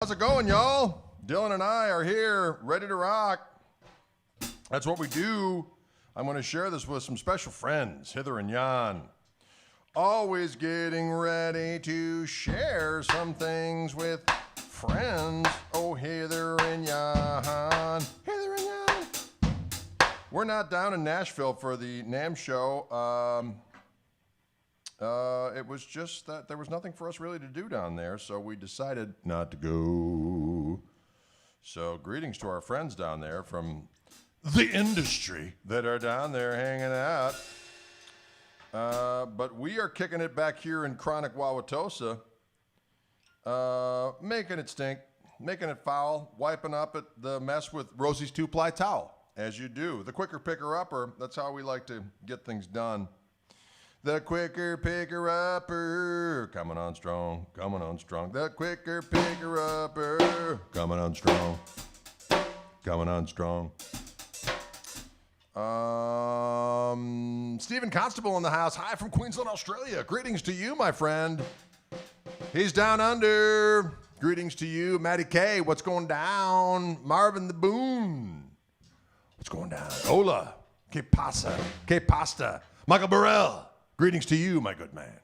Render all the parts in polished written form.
How's it going, y'all? Dylan and I are here, ready to rock. That's what we do. I'm going to share this with some special friends, Hither and Yon. Always getting ready to share some things with friends. Oh, Hither and Yon. Hither and Yon. We're not down in Nashville for the NAMM show. It was just that there was nothing for us really to do down there, so we decided not to go. So greetings to our friends down there from the industry that are down there hanging out. But we are kicking it back here in chronic Wauwatosa, making it stink, making it foul, wiping up at the mess with Rosie's 2-ply towel, as you do. The quicker picker-upper, that's how we like to get things done. The quicker picker-upper, coming on strong, coming on strong. The quicker picker-upper, coming on strong, coming on strong. Stephen Constable in the house. Hi from Queensland, Australia. Greetings to you, my friend. He's down under. Greetings to you, Matty K. What's going down? Marvin the Boone. What's going down? Hola. Que pasa? Que pasta? Michael Burrell. Greetings to you, my good man.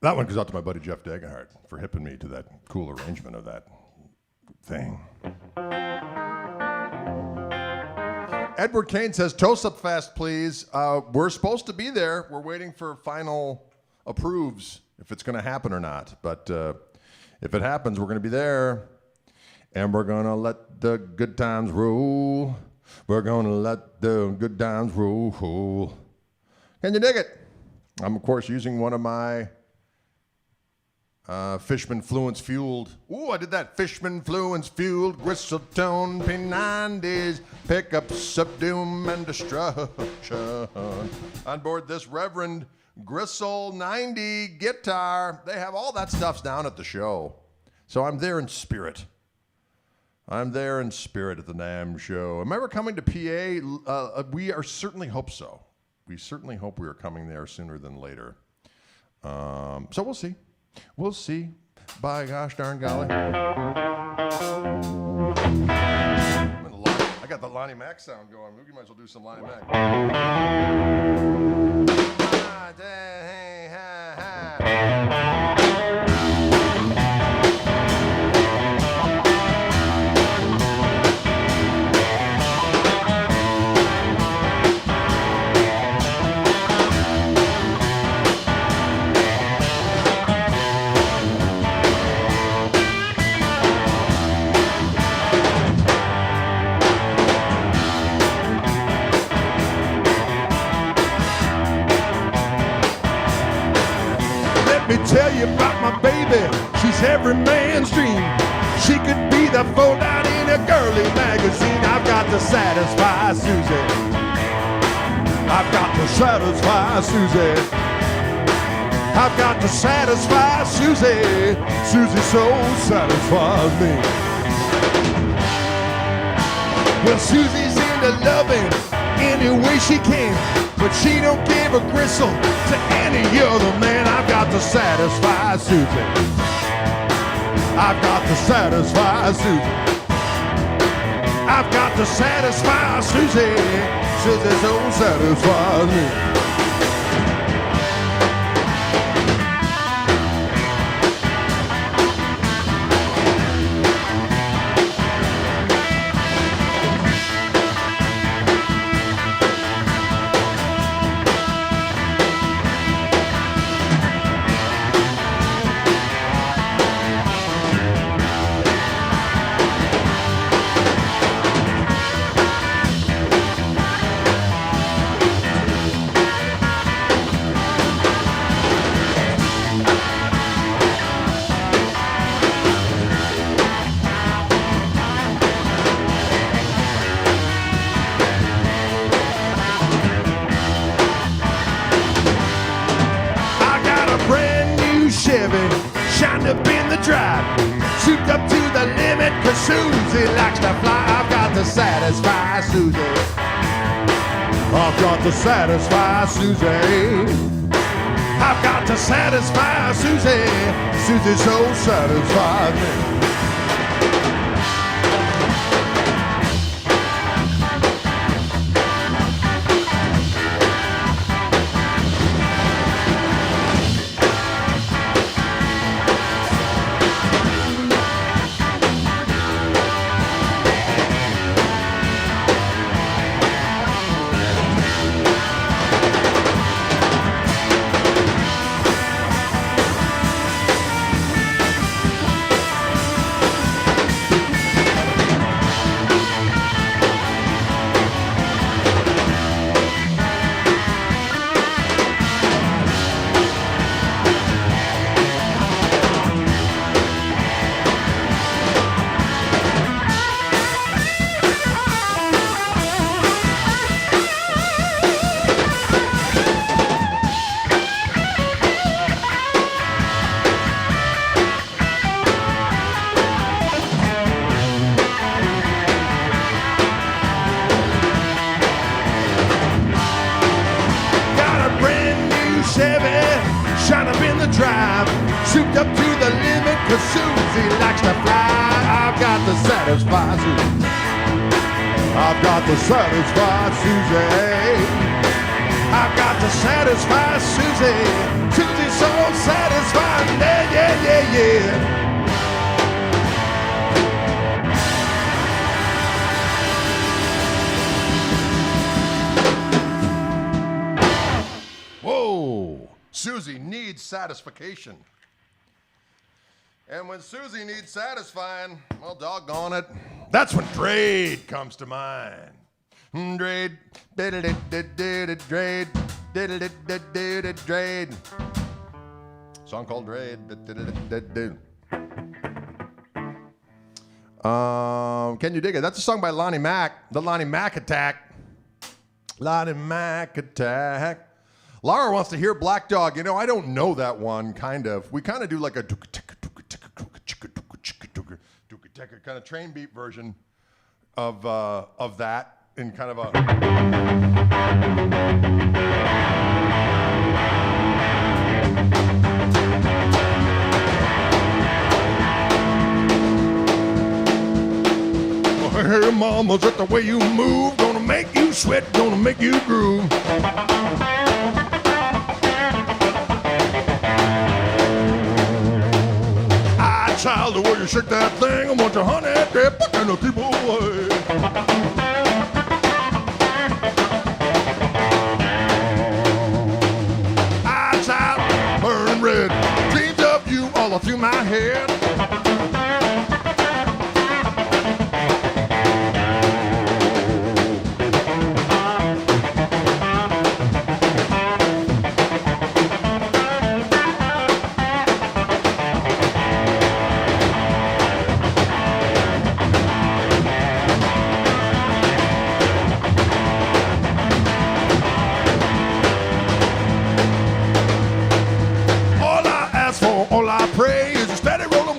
That one goes out to my buddy Jeff Degenhardt for hipping me to that cool arrangement of that thing. Edward Kane says, toast up fast, please. We're supposed to be there. We're waiting for final approves if it's going to happen or not. But if it happens, we're going to be there. And we're gonna let the good times roll. We're gonna let the good times roll. Can you dig it? I'm, of course, using one of my Fishman Fluence fueled. Ooh, I did that. Fishman Fluence fueled gristle tone P90s. Pickup, subdoom, and destruction. On board this Reverend Gristle 90 guitar. They have all that stuff down at the show. So I'm there in spirit. I'm there in spirit at the NAMM show. Am I ever coming to PA? We are certainly hope so. We certainly hope we are coming there sooner than later. So we'll see. We'll see. By gosh darn golly. I got the Lonnie Mac sound going. We might as well do some Lonnie Mac. Tell you about my baby, she's every man's dream. She could be the fold-out in a girly magazine. I've got to satisfy Susie. I've got to satisfy Susie. I've got to satisfy Susie. Susie so satisfies me. Well, Susie's into loving any way she can, but she don't give a gristle to any other man. I've got to satisfy Susie. I've got to satisfy Susie. I've got to satisfy Susie. Susie so satisfies me. Shined up in the drive, souped up to the limit, cause Susie likes to fly. I've got to satisfy Susie. I've got to satisfy Susie. I've got to satisfy Susie. Susie so satisfies me. Souped up to the limit, cause Susie likes to fly. I've got to satisfy Susie. I've got to satisfy Susie. I've got to satisfy Susie. Susie's so satisfying. Yeah, yeah, yeah, yeah. Whoa, Susie needs satisfaction. And when Susie needs satisfying, well, doggone it, that's when Drade comes to mind. Drade, Drade, Drade. Song called Drade. Can you dig it? That's a song by Lonnie Mac, the Lonnie Mac Attack. Lonnie Mac Attack. Laura wants to hear Black Dog. You know, I don't know that one, kind of. We kind of do like a kind of train beat version of that in kind of a... Hey, mama, just the way you move, gonna make you sweat, gonna make you groove. Ah, child, the way you shake that thing, I want your honey dip and the people away. Ah, child, burning red, dreams of you all through my head. All I pray is a steady roll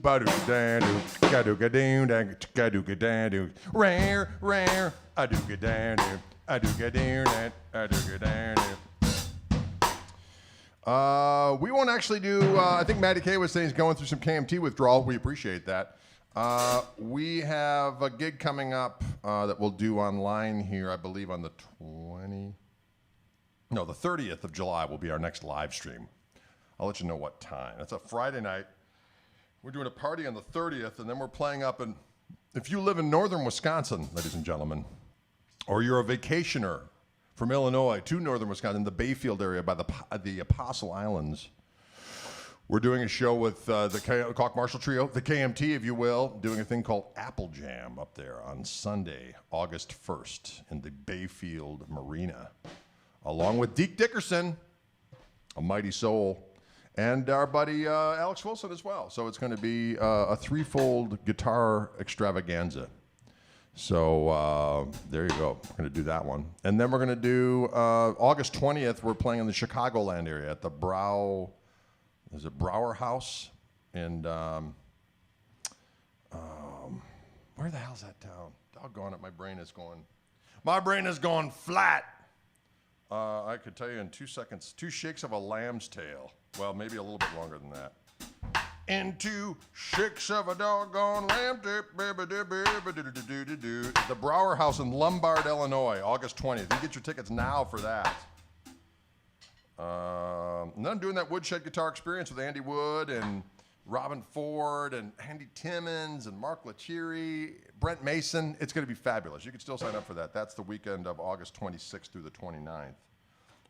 ba-doo-ga-dan-doo, ga-doo-ga-doo, ga-doo-ga-dan-doo, rare, rare, a-doo-ga-dan-doo, a-doo-ga-doo, a-doo-ga-dan-doo. We won't actually do, I think Matty K was saying he's going through some KMT withdrawal. We appreciate that. We have a gig coming up that we'll do online here, I believe on the 30th of July will be our next live stream. I'll let you know what time. That's a Friday night. We're doing a party on the 30th, and then we're playing up in, if you live in northern Wisconsin, ladies and gentlemen, or you're a vacationer from Illinois to northern Wisconsin, the Bayfield area by the Apostle Islands, we're doing a show with the Koch Marshall Trio, the KMT, if you will, doing a thing called Apple Jam up there on Sunday, August 1st in the Bayfield Marina, along with Deke Dickerson, a mighty soul, and our buddy Alex Wilson as well. So it's going to be a threefold guitar extravaganza. So there you go. We're going to do that one. And then we're going to do August 20th, we're playing in the Chicagoland area at the Brower House. And where the hell's that town? Doggone it, my brain is going flat. I could tell you in 2 seconds, 2 shakes of a lamb's tail. Well, maybe a little bit longer than that. In 2 shakes of a doggone lamb tail. The Brower House in Lombard, Illinois, August 20th. You can get your tickets now for that. And then I'm doing that Woodshed Guitar Experience with Andy Wood and Robin Ford and Andy Timmons and Mark Lettieri, Brent Mason. It's going to be fabulous. You can still sign up for that. That's the weekend of August 26th through the 29th.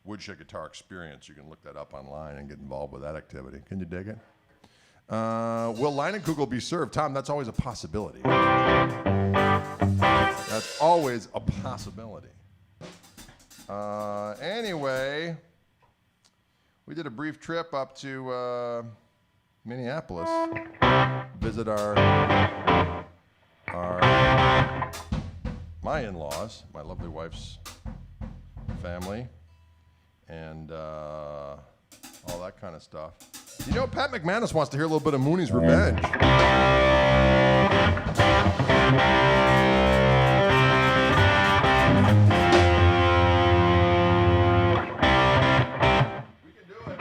Woodshed Guitar Experience. You can look that up online and get involved with that activity. Can you dig it? Will Leinenkugel be served? Tom, that's always a possibility. That's always a possibility. Anyway, we did a brief trip up to Minneapolis, visit my in-laws, my lovely wife's family, and all that kind of stuff. You know, Pat McManus wants to hear a little bit of Mooney's Revenge. We can do it.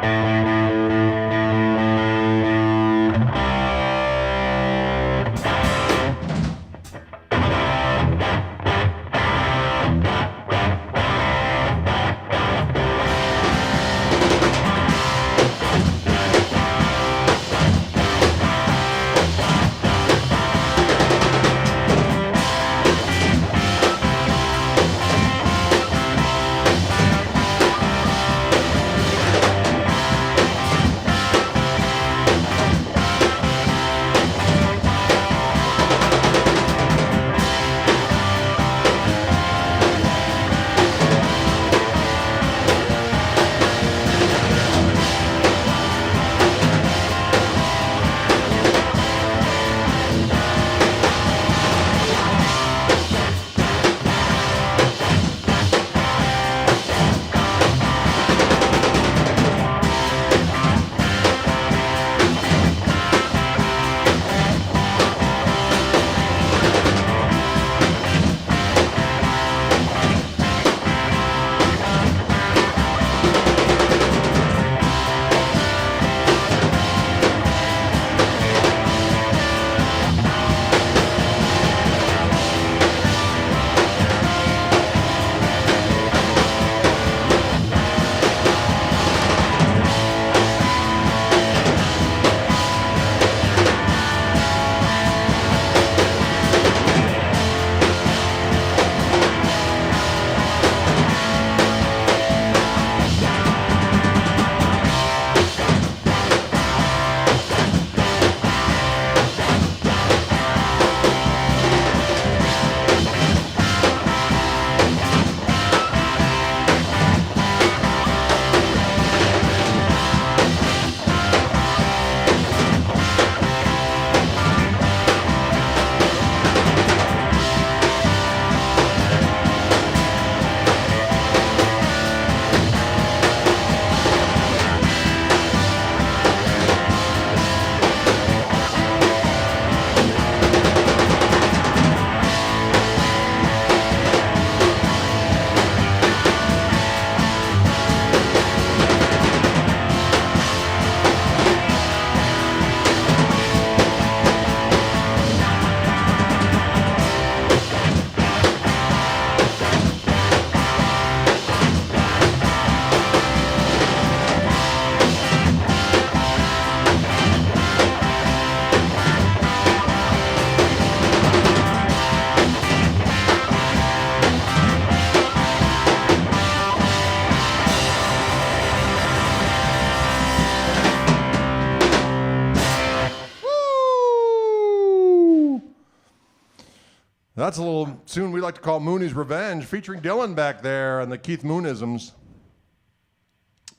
That's a little tune we like to call Mooney's Revenge, featuring Dylan back there and the Keith Moonisms.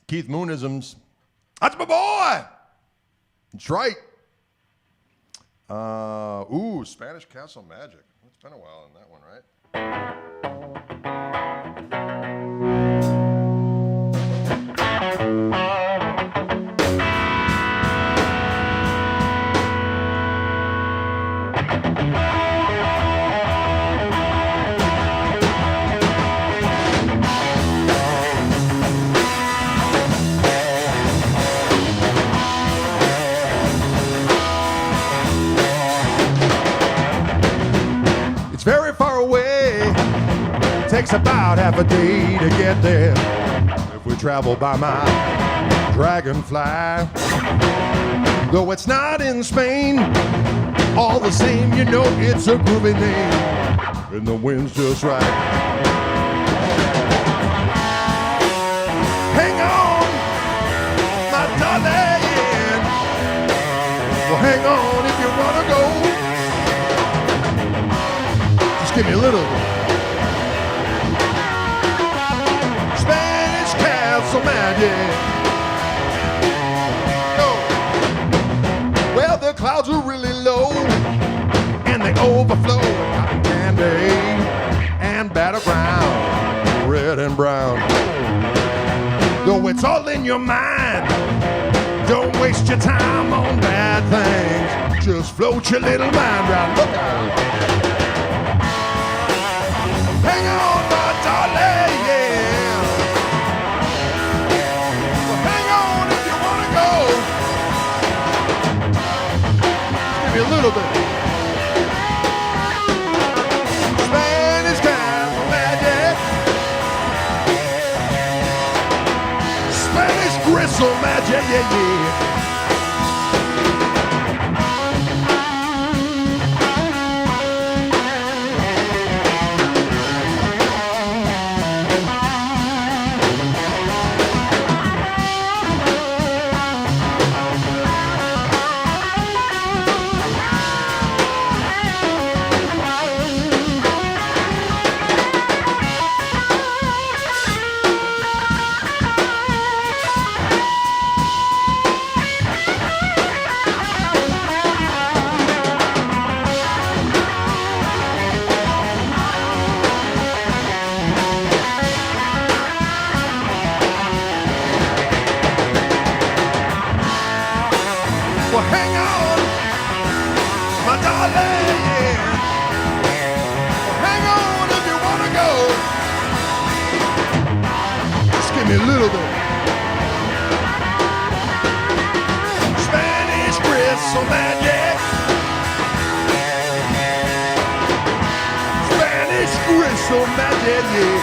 Keith Moonisms. That's my boy! That's right. Spanish Castle Magic. It's been a while on that one, right? It's very far away. Takes about half a day to get there. If we travel by my dragonfly, though it's not in Spain, all the same, you know it's a groovy name, and the wind's just right. Hang on, my darling. Well, hang on if you wanna go. Give me a little Spanish Castle Magic. Oh. Well, the clouds are really low and they overflow with cotton candy and battleground, red and brown. Though it's all in your mind, don't waste your time on bad things. Just float your little mind round. Look out. Hang on, my darling, yeah. Well, hang on if you want to go. Give me a little bit. Spanish Castle Magic. Spanish Gristle Magic, yeah, yeah. A little bit. Spanish Gristle Magic. Spanish Gristle Magic, yeah.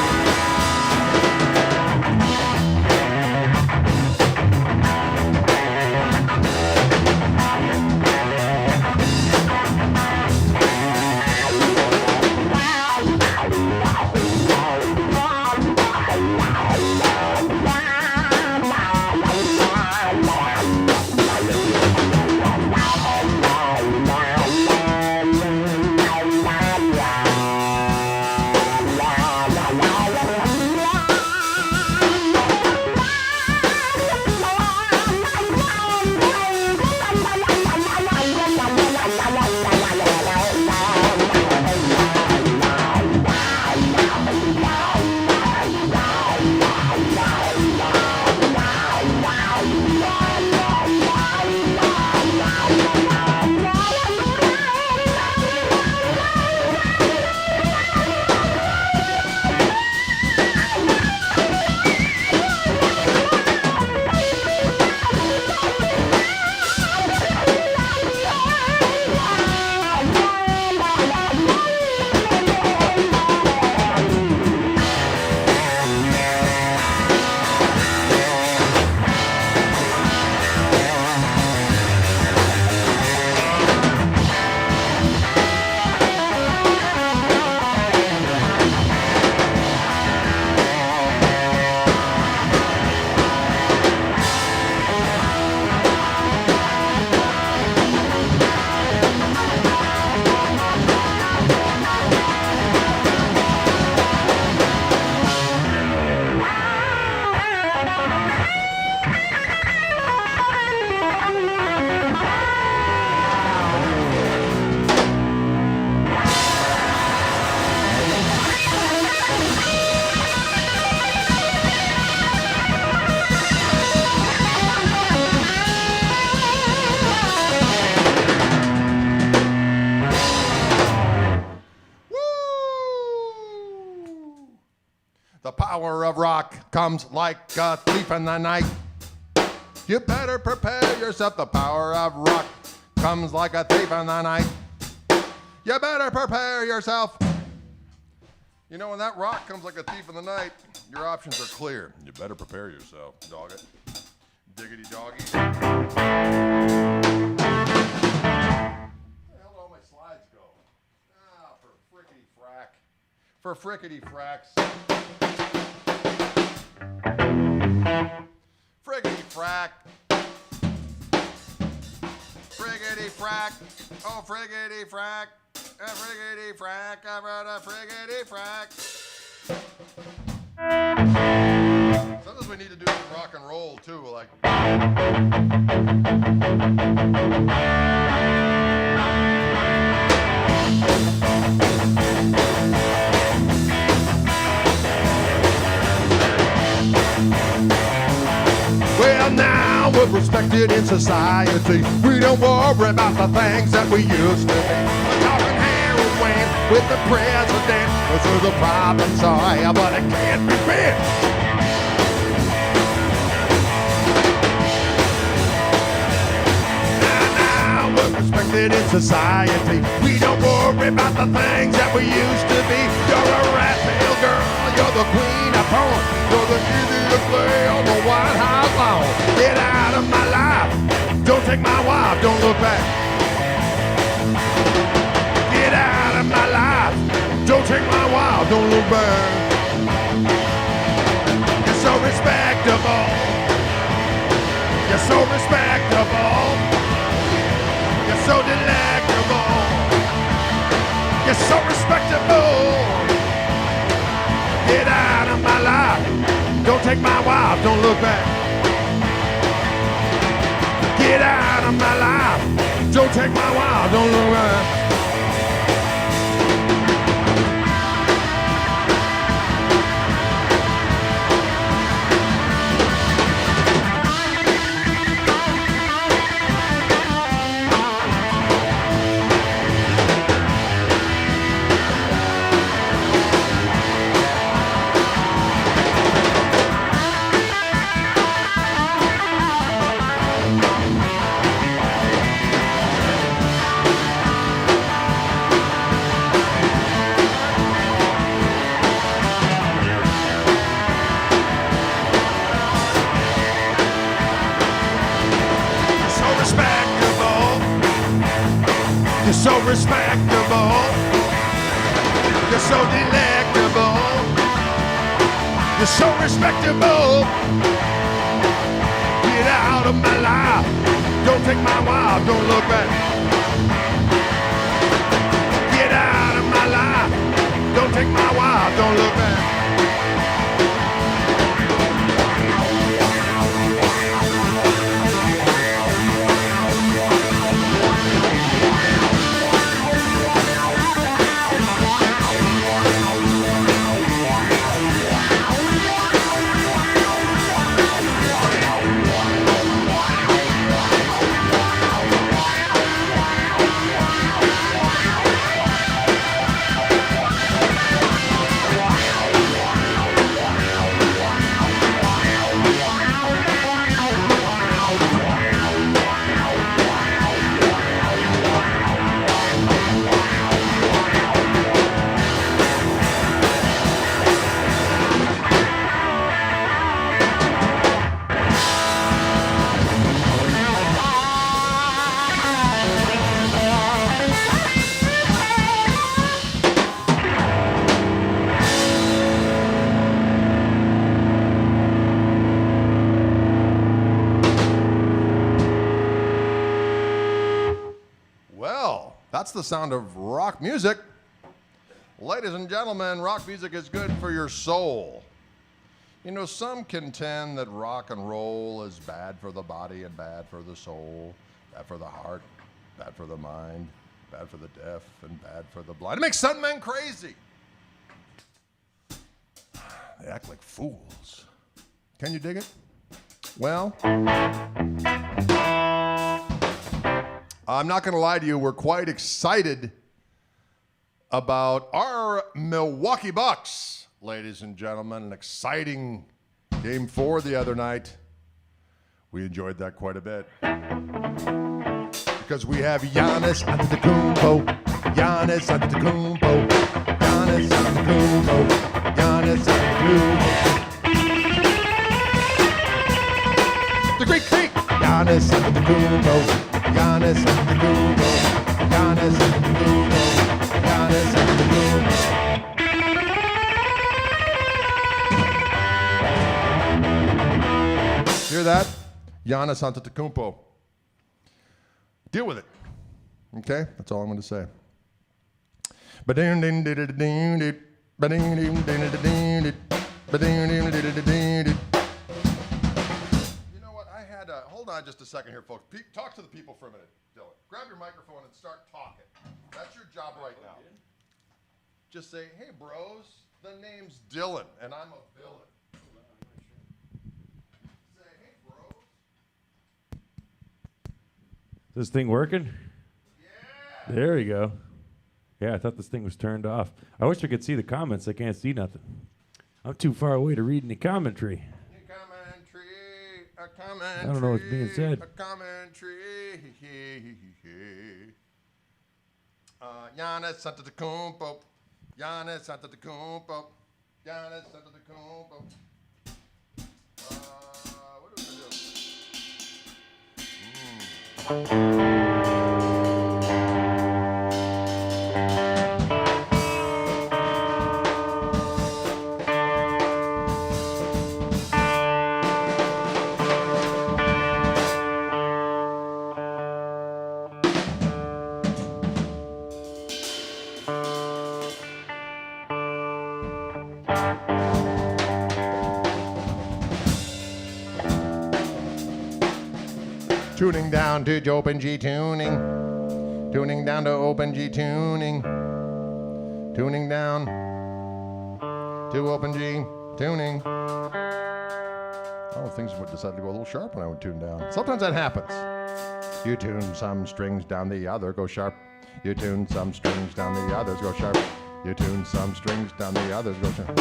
power of rock comes like a thief in the night. You better prepare yourself. The power of rock comes like a thief in the night. You better prepare yourself. You know, when that rock comes like a thief in the night, your options are clear. You better prepare yourself, dog it. Diggity doggy. Where the hell did all my slides go? Ah, for frickety frack. For frickety fracks. Friggity frack. Friggity frack. Oh, friggity frack. A friggity frack. I brought a friggity frack. Sometimes we need to do some rock and roll too, like. Well, now we're respected in society. We don't worry about the things that we used to be. We're talking heroin with the president. Those are the problems I have, but it can't be fixed. Now we're respected in society. We don't worry about the things that we used to be. You're a rat tail girl. You're the queen of porn. You're the easiest play on the White House lawn. Get out of my life. Don't take my wife. Don't look back. Get out of my life. Don't take my wife. Don't look back. You're so respectable. You're so respectable. You're so delectable. You're so respectable. Get out of my life. Don't take my wife. Don't look back. Get out of my life. Don't take my wife. Don't look back. You're so respectable. You're so delectable. You're so respectable. Get out of my life. Don't take my wife. Don't look back. Get out of my life. Don't take my wife. Don't look back. That's the sound of rock music. Ladies and gentlemen, rock music is good for your soul. You know, some contend that rock and roll is bad for the body and bad for the soul, bad for the heart, bad for the mind, bad for the deaf, and bad for the blind. It makes some men crazy. They act like fools. Can you dig it? Well, I'm not going to lie to you. We're quite excited about our Milwaukee Bucks. ladies and gentlemen. An exciting game 4 the other night. We enjoyed that quite a bit. Because we have Giannis Antetokounmpo, Giannis Antetokounmpo, Giannis Antetokounmpo, Giannis Antetokounmpo. The Greek Freak, Giannis Antetokounmpo, Giannis Antetokounmpo, Giannis Antetokounmpo, Giannis Antetokounmpo. Hear that? Giannis Antetokounmpo. Deal with it. Okay? That's all I'm going to say. You know what? I had a... Hold on just a second here, folks. Talk to the people for a minute, Dylan. Grab your microphone and start talking. That's your job right now. Just say, hey, bros, the name's Dylan, and I'm a villain. This thing working? Yeah. There we go. Yeah, I thought this thing was turned off. I wish I could see the comments. I can't see nothing. I'm too far away to read any commentary. A commentary. I don't know what's being said. A commentary. Giannis Antetokounmpo. Giannis Antetokounmpo. Giannis Antetokounmpo. What do we do? Tuning down to Open G Tuning. Tuning down to Open G Tuning. Tuning down to Open G Tuning. Oh, things would decide to go a little sharp when I would tune down. Sometimes that happens. You tune some strings down, the other go sharp. You tune some strings down, the others go sharp. You tune some strings down, the others go sharp.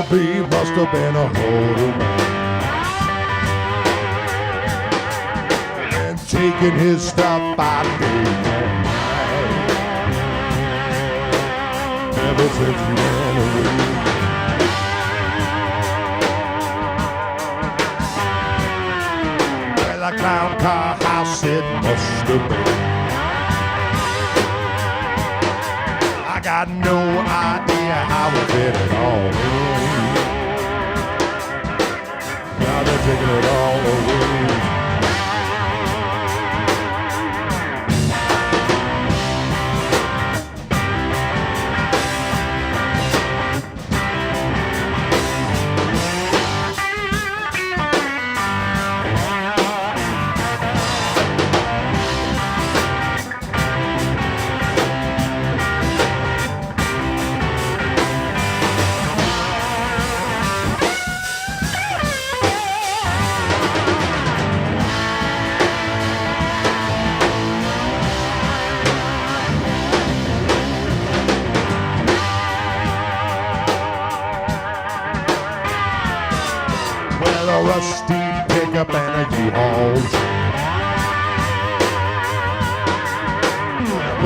He must have been a holder and taking his stuff by day and night. Ever since he ran away, well, a clown car house it must have been. I got no idea how it fit it all in. Now they're taking it all away.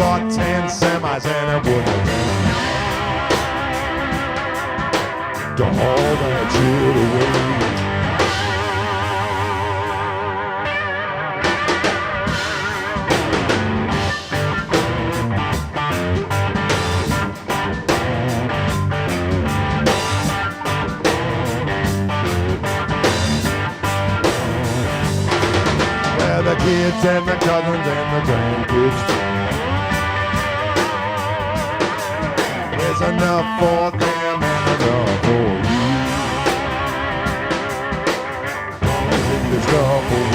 brought 10 semis and it wouldn't have been to haul that shit away. The kids and the cousins and the grandkids. There's enough for them and enough for you. Gonna take this stuff for you.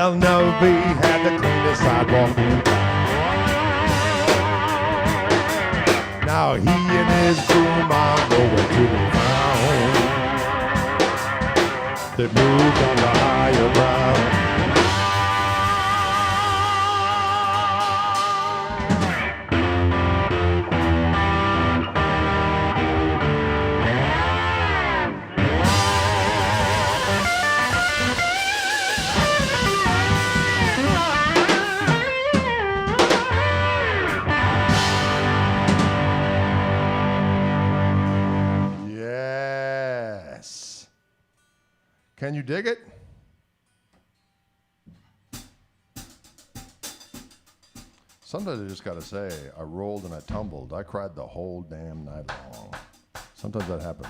Nobby had the cleanest sidewalk. Now he and his broom are nowhere to be found. They moved on the higher ground. Can you dig it? Sometimes I just gotta say, I rolled and I tumbled. I cried the whole damn night long. Sometimes that happens.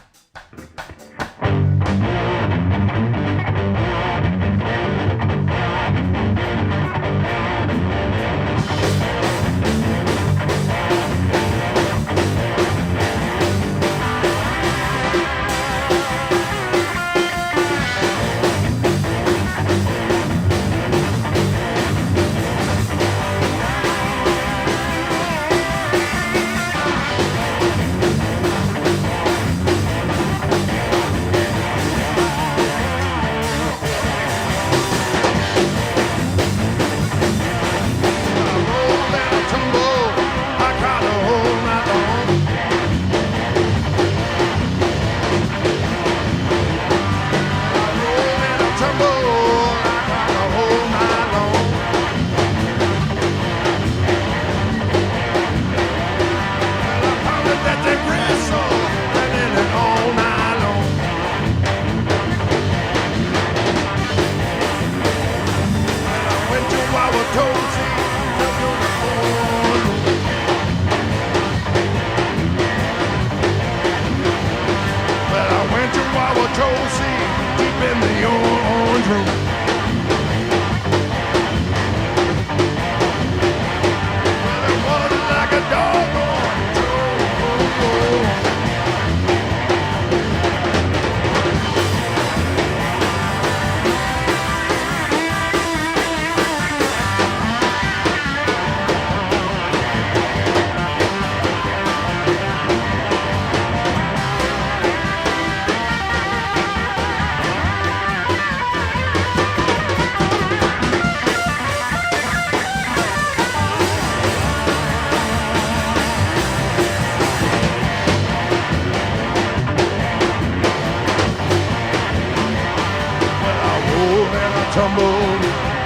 tumbled,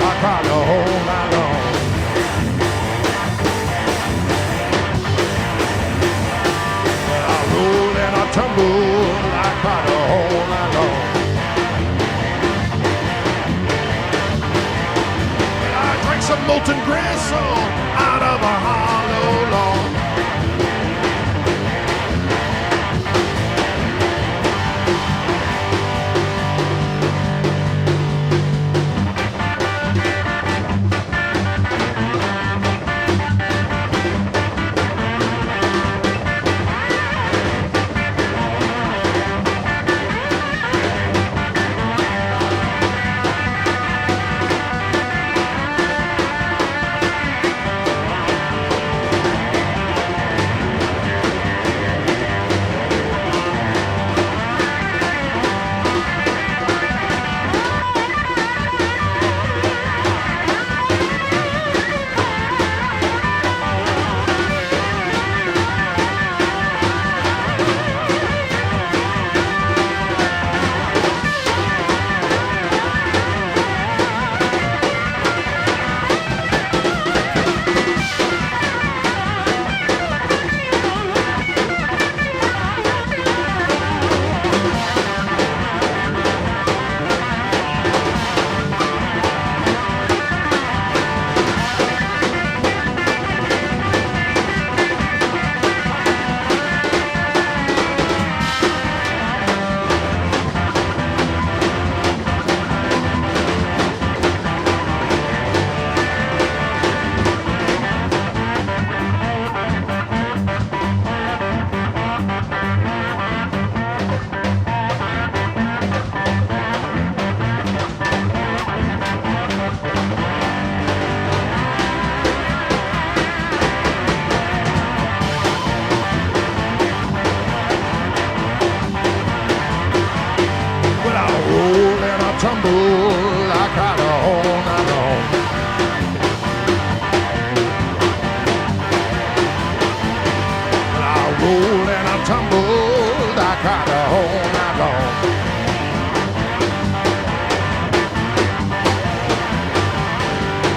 I cried the whole night long. Well, I rolled and I tumbled, I cried the whole night long. Well, I drank some molten gristle out of a hollow log. I tumbled, I cried the whole night long.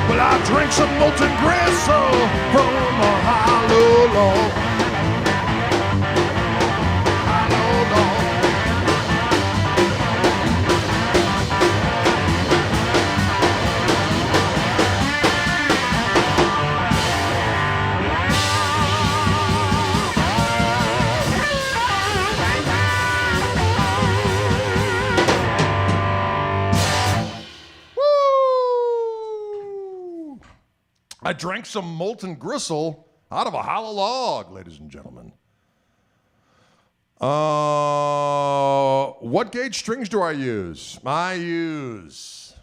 Well, I drank some molten gristle from a hollow log. Hollow log. Woo! I drank some molten gristle out of a hollow log, ladies and gentlemen. What gauge strings do I use? I use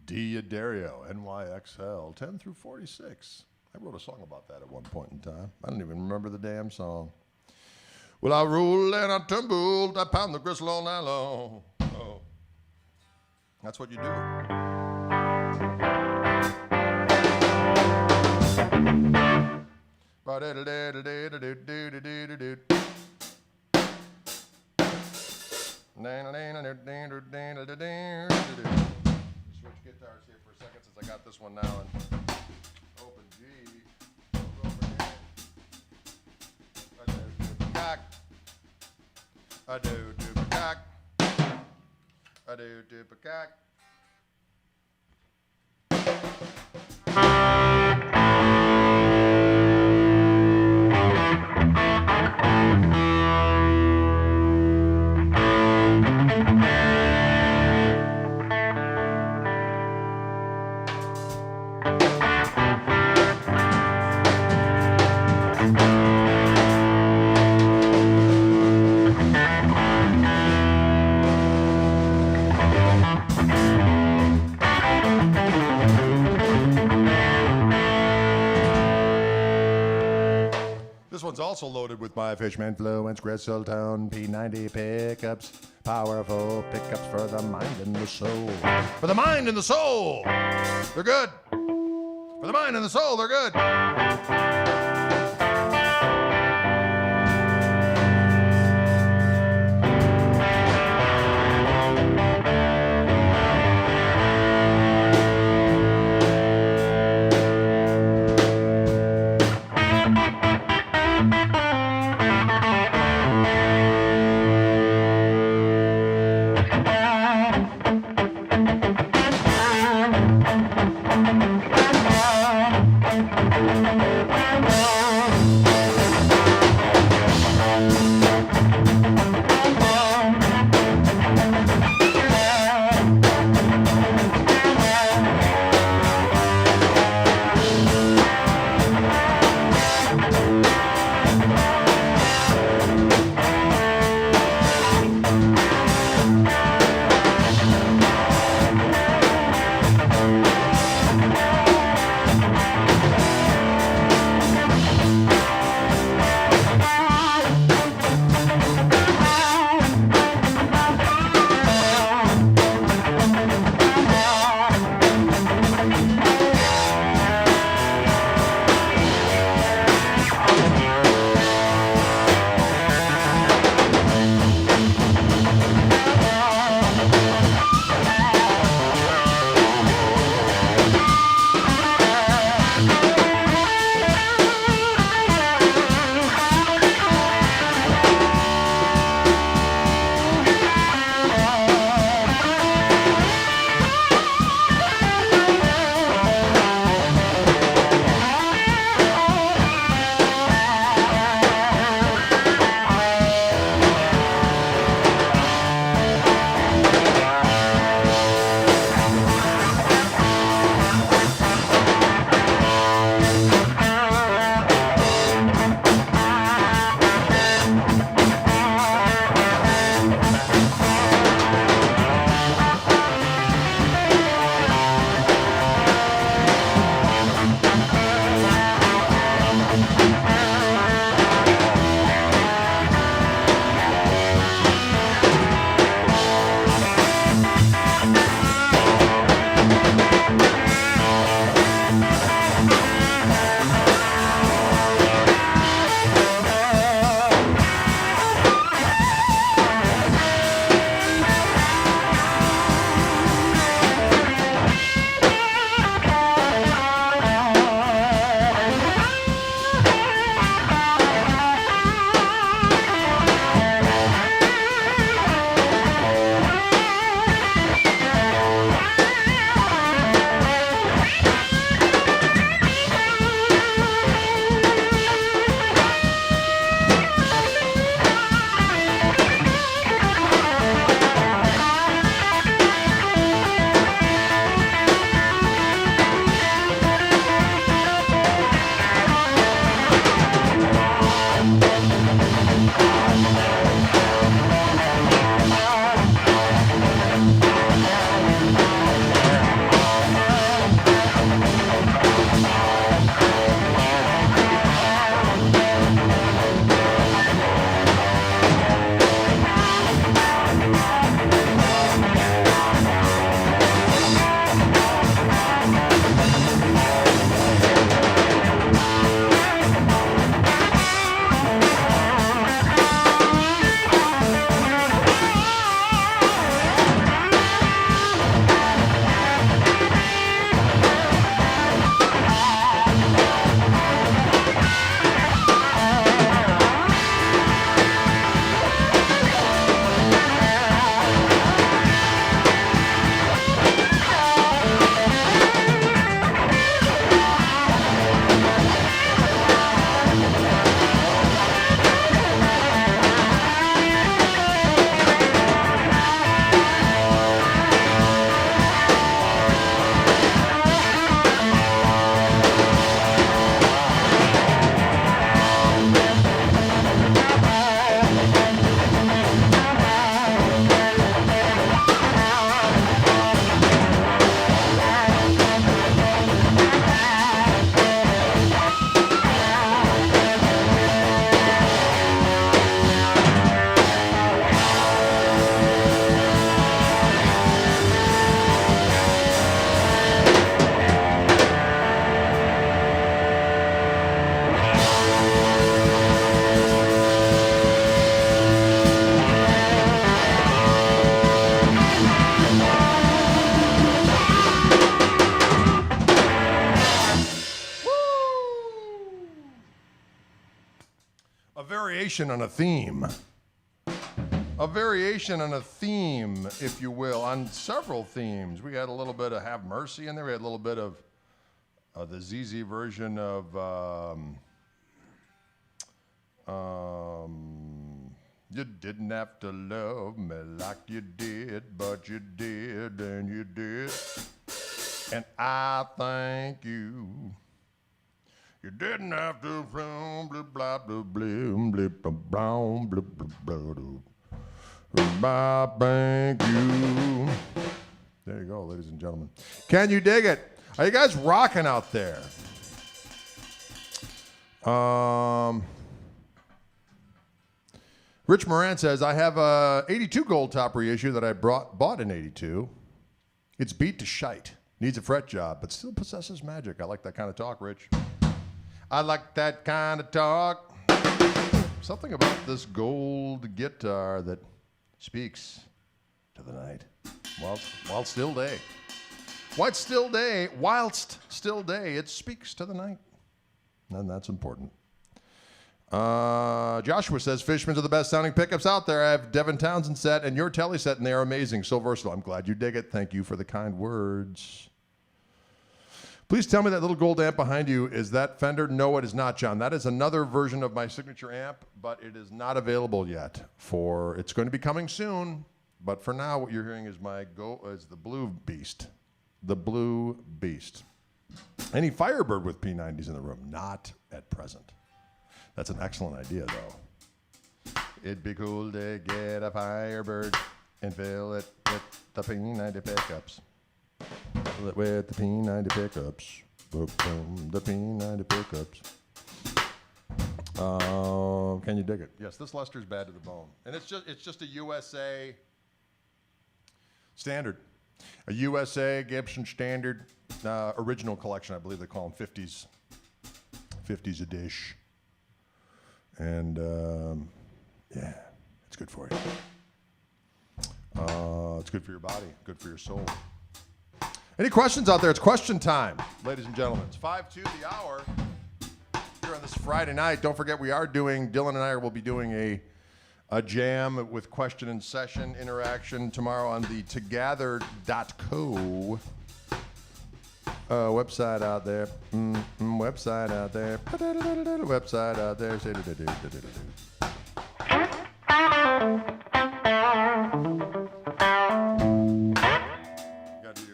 D Dario, NYXL, 10 through 46. I wrote a song about that at one point in time. I don't even remember the damn song. Well, I rolled and I tumbled, I pound the gristle all night long. Oh. That's what you do. Switch guitars here for a second since I got this one now in open G. I do duplicate. I do duplicate. This one's also loaded with my Fishman Fluence Gristle Tone P90 pickups. Powerful pickups for the mind and the soul. For the mind and the soul, they're good. For the mind and the soul, they're good. A variation on a theme. A variation on a theme, if you will, on several themes. We had a little bit of Have Mercy in there. We had a little bit of the ZZ version of You Didn't Have to Love Me Like You Did, But You Did, and You Did. And I thank you. You didn't have to blah blah blah blah blah blah blah blah blah blah. I thank you. There you go, ladies and gentlemen. Can you dig it? Are you guys rocking out there? Rich Moran says, I have a 82 gold top reissue that I bought in 82. It's beat to shite. Needs a fret job, but still possesses magic. I like that kind of talk, Rich. I like that kind of talk. Something about this gold guitar that speaks to the night while still day. Whilst still day, it speaks to the night. And that's important. Joshua says, Fishman's are the best sounding pickups out there. I have Devin Townsend set and your Telly set, and they are amazing. So versatile. I'm glad you dig it. Thank you for the kind words. Please tell me that little gold amp behind you, is that Fender? No, it is not, John. That is another version of my signature amp, but it is not available yet. It's going to be coming soon, but for now, what you're hearing is the Blue Beast. The Blue Beast. Any Firebird with P90s in the room? Not at present. That's an excellent idea, though. It'd be cool to get a Firebird and fill it with the P90 pickups. Fill it with the P90 pickups. The P90 pickups. Can you dig it? Yes, this luster's bad to the bone. And it's just a USA standard. A USA Gibson standard original collection, I believe they call them 50s a dish. And yeah, it's good for you. It's good for your body, good for your soul. Any questions out there? It's question time, ladies and gentlemen. It's 5 to the hour here on this Friday night. Don't forget, Dylan and I will be doing a jam with question and session interaction tomorrow on the together.co website out there. Website out there. Website out there.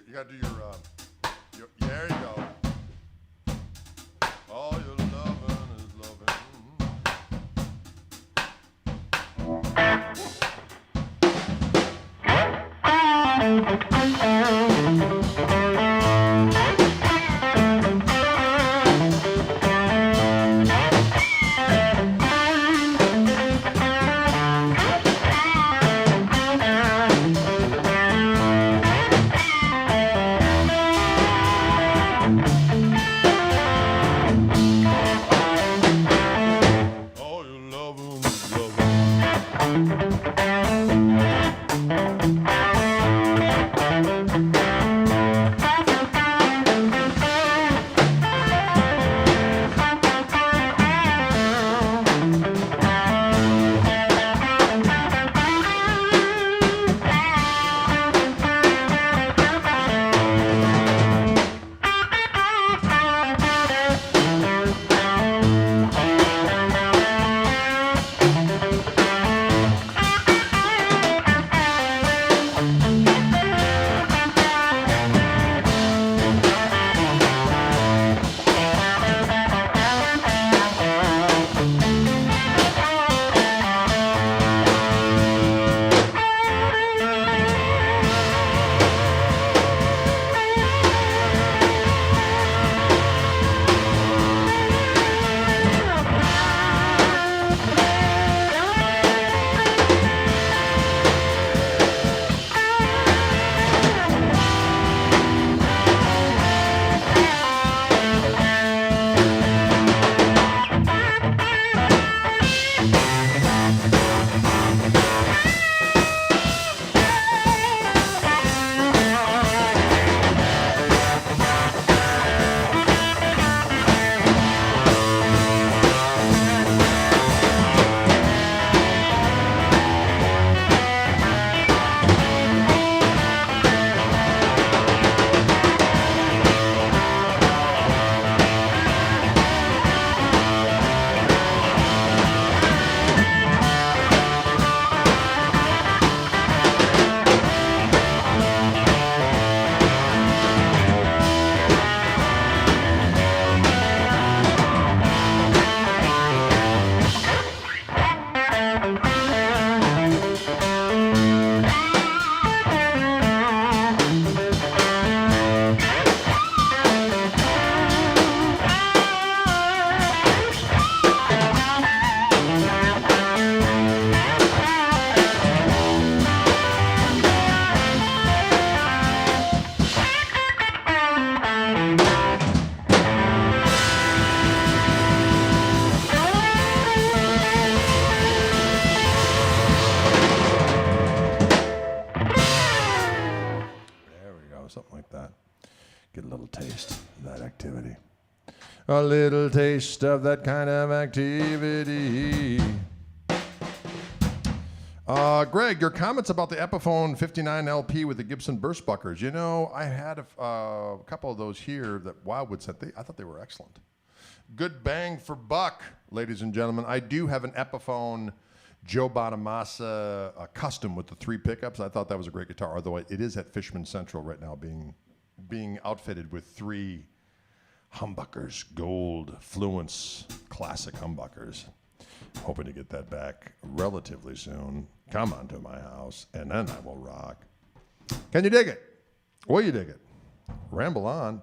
You gotta do your there you go. All your loving is loving. A little taste of that kind of activity. Greg, your comments about the Epiphone 59 LP with the Gibson Burstbuckers. You know, I had a couple of those here that Wildwood sent. I thought they were excellent. Good bang for buck, ladies and gentlemen. I do have an Epiphone Joe Bonamassa custom with the 3 pickups. I thought that was a great guitar, although it is at Fishman Central right now being outfitted with 3 humbuckers, gold Fluence classic humbuckers. Hoping to get that back relatively soon. Come on to my house, and then I will rock. Can you dig it? Will you dig it? Ramble on.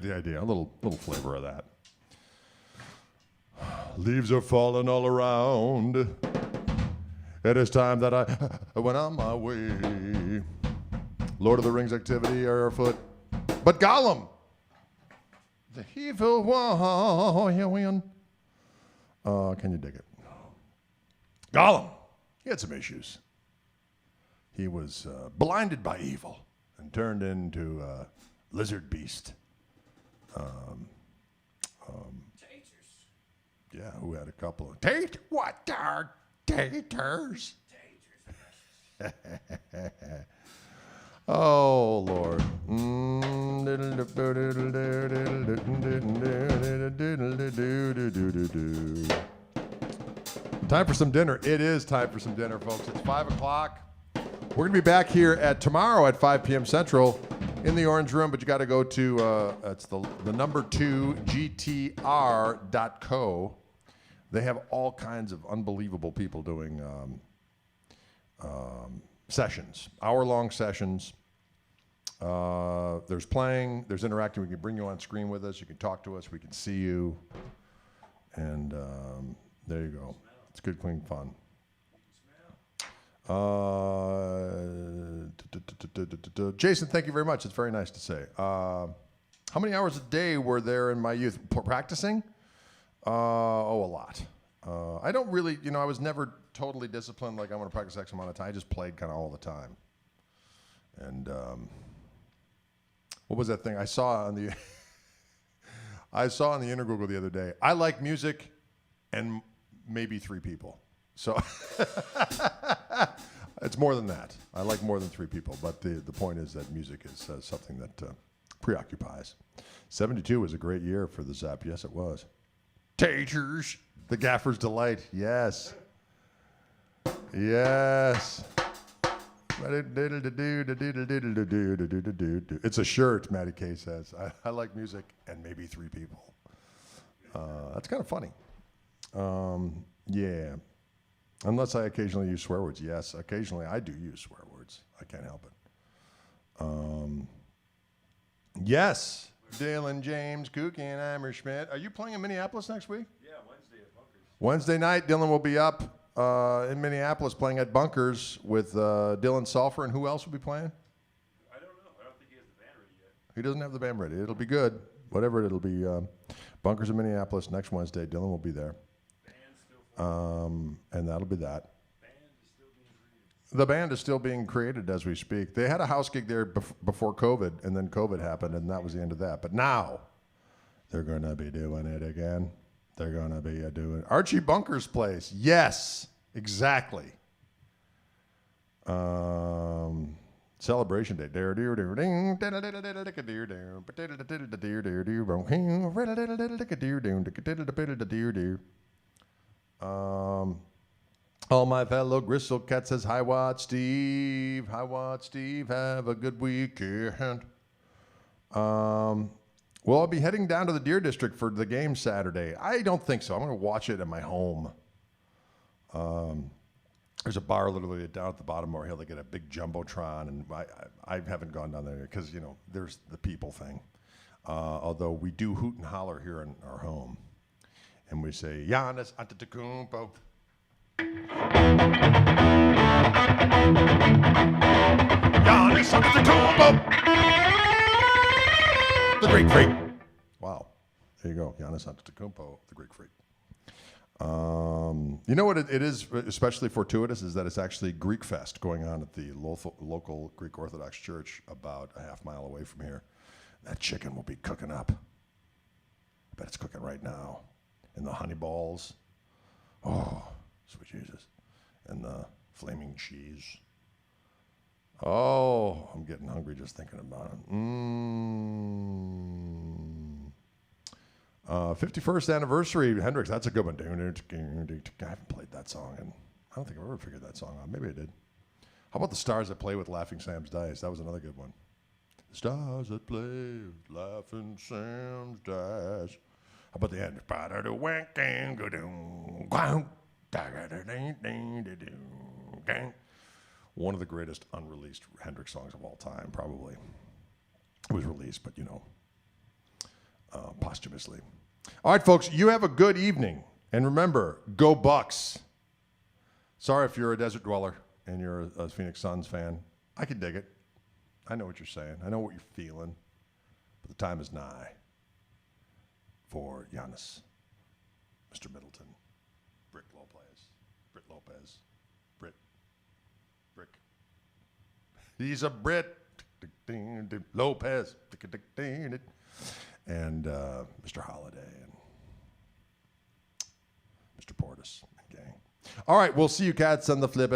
The idea, a little flavor of that. Leaves are falling all around. It is time that I went on my way. Lord of the Rings activity are afoot. But Gollum, the evil one. Can you dig it? Gollum, he had some issues. He was blinded by evil and turned into a lizard beast. Yeah, who had a couple of what are taters? Oh Lord. Time for some dinner. It is time for some dinner, folks. It's 5 o'clock. We're going to be back here tomorrow at 5 p.m. Central in the Orange Room, but you got to go to it's the number 2 GTR.co. They have all kinds of unbelievable people doing sessions, hour-long sessions. There's playing, there's interacting. We can bring you on screen with us. You can talk to us. We can see you. And there you go. It's good, clean fun. Jason, thank you very much. It's very nice to say. How many hours a day were there in my youth practicing? A lot. I don't really, I was never totally disciplined. Like, I'm going to practice X amount of time. I just played kind of all the time. And what was that thing I saw on the Intergoogle the other day? I like music and maybe 3 people. So it's more than that. I like more than 3 people. But the point is that music is something that preoccupies. 72 was a great year for the Zap. Yes, it was. Taters, the Gaffer's Delight. Yes. Yes. It's a shirt, Matty K says. I like music and maybe 3 people. That's kind of funny. Yeah. Unless I occasionally use swear words. Yes, occasionally I do use swear words. I can't help it. Yes. Dylan, James, Kooky, and Hammerschmidt. Are you playing in Minneapolis next week? Yeah, Wednesday at Bunkers. Wednesday night, Dylan will be up in Minneapolis playing at Bunkers with Dylan Sulfur. And who else will be playing? I don't know. I don't think he has the band ready yet. He doesn't have the band ready. It'll be good. Whatever it'll be. Bunkers in Minneapolis next Wednesday. Dylan will be there. Band's still And that'll be that. Band is still being created. The band is still being created as we speak. They had a house gig there before COVID, and then COVID happened, and that was the end of that. But now they're going to be doing it again. They're going to be doing Archie Bunker's place. Yes, exactly. Celebration Day. All my fellow Gristle Cat says, hi, Watt Steve. Hi, Watt Steve. Have a good weekend. Well, I'll be heading down to the Deer District for the game Saturday. I don't think so. I'm going to watch it at my home. There's a bar literally down at the bottom of our hill. They get a big jumbotron, and I haven't gone down there because, you know, there's the people thing. Although we do hoot and holler here in our home. And we say, Giannis Antetokounmpo. Giannis Antetokounmpo. The Greek Freak. Wow. There you go. Giannis Antetokounmpo, the Greek Freak. You know what it is especially fortuitous is that it's actually Greek Fest going on at the local Greek Orthodox Church about a half mile away from here. That chicken will be cooking up. I bet it's cooking right now. And the honey balls. Oh, sweet Jesus. And the flaming cheese. Oh, I'm getting hungry just thinking about it. 51st anniversary, Hendrix. That's a good one. I haven't played that song, and I don't think I've ever figured that song out. Maybe I did. How about the Stars That Play with Laughing Sam's Dice? That was another good one. The stars that play with Laughing Sam's Dice. How about the end? One of the greatest unreleased Hendrix songs of all time, probably. It was released, but, you know, posthumously. All right, folks, you have a good evening. And remember, go Bucks. Sorry if you're a Desert Dweller and you're a Phoenix Suns fan. I can dig it. I know what you're saying. I know what you're feeling. But the time is nigh for Giannis, Mr. Middleton, Brick He's a Brit. Lopez. And Mr. Holiday and Mr. Portis and gang. All right, we'll see you cats on the flip.